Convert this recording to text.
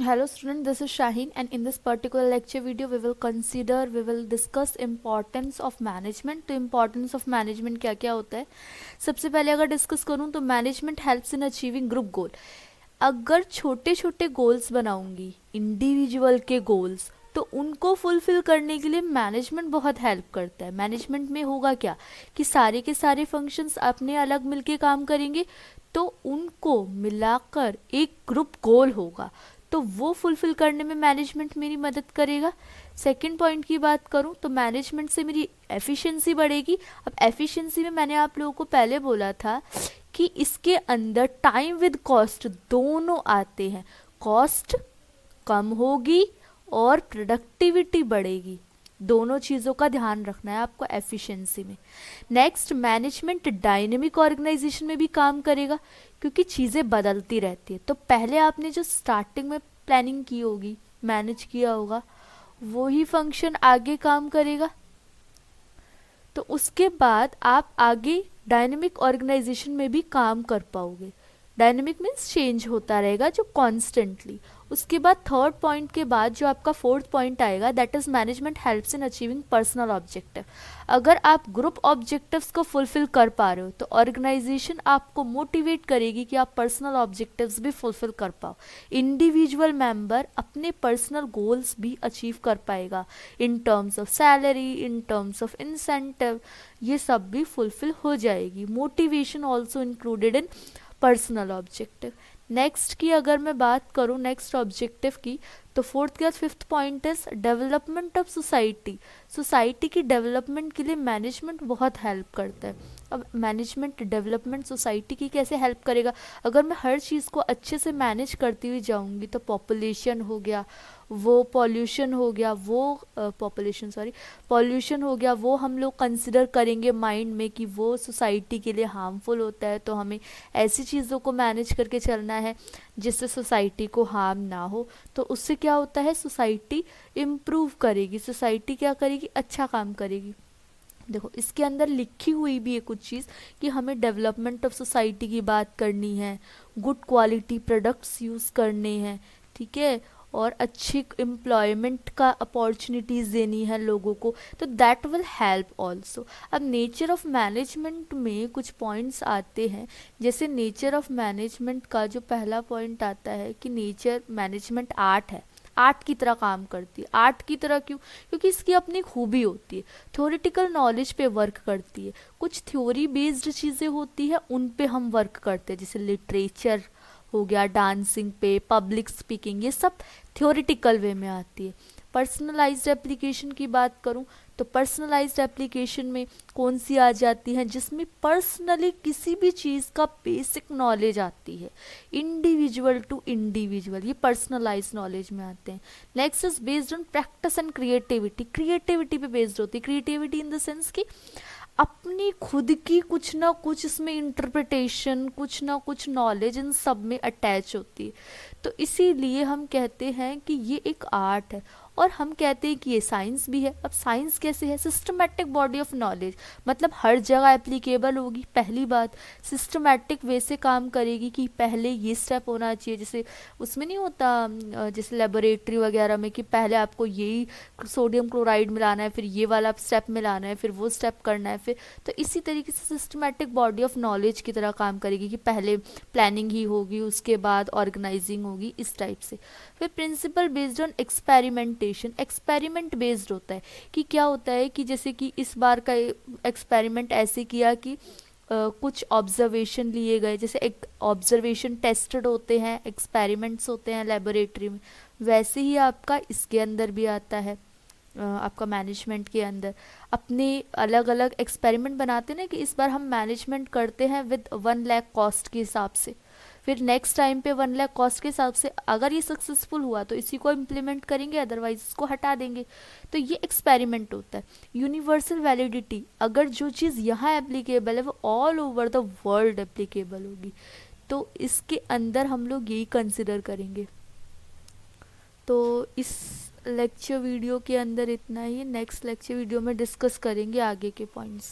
Hello student, this is Shaheen and in this particular lecture video we will discuss importance of management. तो importance of management क्या क्या होता है. सबसे पहले अगर डिस्कस करूँ तो management helps in achieving group गोल. अगर छोटे छोटे गोल्स बनाऊंगी, इंडिविजुअल के गोल्स, तो उनको फुलफिल करने के लिए मैनेजमेंट बहुत हेल्प करता है. मैनेजमेंट में होगा क्या कि सारे के सारे फंक्शंस अपने अलग मिलके काम करेंगे, तो उनको मिलाकर एक ग्रुप गोल होगा, तो वो फुलफिल करने में मैनेजमेंट मेरी मदद करेगा. सेकंड पॉइंट की बात करूं तो मैनेजमेंट से मेरी एफिशिएंसी बढ़ेगी. अब एफिशिएंसी में मैंने आप लोगों को पहले बोला था कि इसके अंदर टाइम विद कॉस्ट दोनों आते हैं. कॉस्ट कम होगी और प्रोडक्टिविटी बढ़ेगी. दोनों चीज़ों का ध्यान रखना है आपको एफिशिएंसी में. नेक्स्ट, मैनेजमेंट डायनेमिक ऑर्गेनाइजेशन में भी काम करेगा क्योंकि चीज़ें बदलती रहती है. तो पहले आपने जो स्टार्टिंग में प्लानिंग की होगी, मैनेज किया होगा, वो ही फंक्शन आगे काम करेगा. तो उसके बाद आप आगे डायनेमिक ऑर्गेनाइजेशन में भी काम कर पाओगे. डायनेमिक मीन्स चेंज होता रहेगा जो कॉन्स्टेंटली. उसके बाद थर्ड पॉइंट के बाद जो आपका फोर्थ पॉइंट आएगा, that is management helps in achieving personal objective. अगर आप ग्रुप ऑब्जेक्टिव्स को फुलफिल कर पा रहे हो तो ऑर्गेनाइजेशन आपको मोटिवेट करेगी कि आप पर्सनल ऑब्जेक्टिव्स भी फुलफिल कर पाओ. इंडिविजुअल मेंबर अपने पर्सनल गोल्स भी अचीव कर पाएगा in terms of salary, in terms of incentive, ये सब भी फुलफिल हो जाएगी. Motivation also included in personal objective. Next की अगर मैं बात करूँ नेक्स्ट ऑब्जेक्टिव की, तो फोर्थ के बाद fifth point is development of society. Society की डेवलपमेंट के लिए मैनेजमेंट बहुत हेल्प करता है. अब मैनेजमेंट डेवलपमेंट सोसाइटी की कैसे हेल्प करेगा? अगर मैं हर चीज़ को अच्छे से मैनेज करती हुई जाऊंगी तो पॉपुलेशन हो गया, वो पॉल्यूशन हो गया, वो पॉल्यूशन हो गया, वो हम लोग कंसिडर करेंगे माइंड में कि वो सोसाइटी के लिए हार्मफुल होता है. तो हमें ऐसी चीज़ों को मैनेज करके चलना है जिससे सोसाइटी को हार्म ना हो. तो उससे क्या होता है, सोसाइटी इम्प्रूव करेगी, सोसाइटी क्या करेगी, अच्छा काम करेगी. देखो इसके अंदर लिखी हुई भी है कुछ चीज़ कि हमें डेवलपमेंट ऑफ सोसाइटी की बात करनी है, गुड क्वालिटी प्रोडक्ट्स यूज़ करने हैं, ठीक है, और अच्छी एम्प्लॉयमेंट का अपॉर्चुनिटीज़ देनी है लोगों को. तो दैट विल हेल्प ऑल्सो. अब नेचर ऑफ मैनेजमेंट में कुछ पॉइंट्स आते हैं. जैसे नेचर ऑफ मैनेजमेंट का जो पहला पॉइंट आता है कि नेचर मैनेजमेंट आर्ट है, आर्ट की तरह काम करती है. आर्ट की तरह क्यों? क्योंकि इसकी अपनी खूबी होती है. थ्योरेटिकल नॉलेज पे वर्क करती है, कुछ थ्योरी बेस्ड चीज़ें होती है उन पे हम वर्क करते हैं, जैसे लिटरेचर हो गया, डांसिंग पे, पब्लिक स्पीकिंग, ये सब थ्योरेटिकल वे में आती है. पर्सनलाइज्ड एप्लीकेशन की बात करूं तो पर्सनलाइज्ड एप्लीकेशन में कौन सी आ जाती है, जिसमें पर्सनली किसी भी चीज़ का बेसिक नॉलेज आती है, इंडिविजुअल टू इंडिविजुअल, ये पर्सनलाइज्ड नॉलेज में आते हैं. Next is based on practice and creativity. Creativity पे बेस्ड होती है. क्रिएटिविटी इन द सेंस कि अपनी खुद की कुछ ना कुछ इसमें इंटरप्रिटेशन, कुछ ना कुछ नॉलेज इन सब में अटैच होती है. तो इसीलिए हम कहते हैं कि ये एक आर्ट है. और हम कहते हैं कि ये साइंस भी है. अब साइंस कैसे है? सिस्टमैटिक बॉडी ऑफ नॉलेज, मतलब हर जगह एप्लीकेबल होगी. पहली बात, सिस्टमैटिक वे से काम करेगी कि पहले ये स्टेप होना चाहिए. जैसे उसमें नहीं होता, जैसे लेबोरेटरी वगैरह में कि पहले आपको यही सोडियम क्लोराइड मिलाना है, फिर ये वाला स्टेप मिलाना है, फिर वो स्टेप करना है, फिर. तो इसी तरीके से सिस्टमैटिक बॉडी ऑफ नॉलेज की तरह काम करेगी कि पहले प्लानिंग ही होगी, उसके बाद ऑर्गेनाइजिंग होगी, इस टाइप से. फिर principle based on experimentation. Experiment based होता है कि क्या होता है कि जैसे कि इस बार का एक्सपेरिमेंट ऐसे किया कि कुछ ऑब्जर्वेशन लिए गए, जैसे एक ऑब्जर्वेशन टेस्टेड होते हैं, एक्सपेरिमेंट्स होते हैं लेबोरेटरी में, वैसे ही आपका इसके अंदर भी आता है. आपका मैनेजमेंट के अंदर अपने अलग अलग एक्सपेरिमेंट बनाते हैं ना कि इस बार हम मैनेजमेंट करते हैं विद 1 लाख कॉस्ट के हिसाब से, फिर नेक्स्ट टाइम पे 1 लाख कॉस्ट के हिसाब से. अगर ये सक्सेसफुल हुआ तो इसी को इम्प्लीमेंट करेंगे, अदरवाइज इसको हटा देंगे. तो ये एक्सपेरिमेंट होता है. यूनिवर्सल वैलिडिटी, अगर जो चीज़ यहाँ एप्लीकेबल है वो all over the world applicable होगी, तो इसके अंदर हम लोग यही कंसिडर करेंगे. तो इस लेक्चर वीडियो के अंदर इतना ही. नेक्स्ट लेक्चर वीडियो में डिस्कस करेंगे आगे के पॉइंट्स.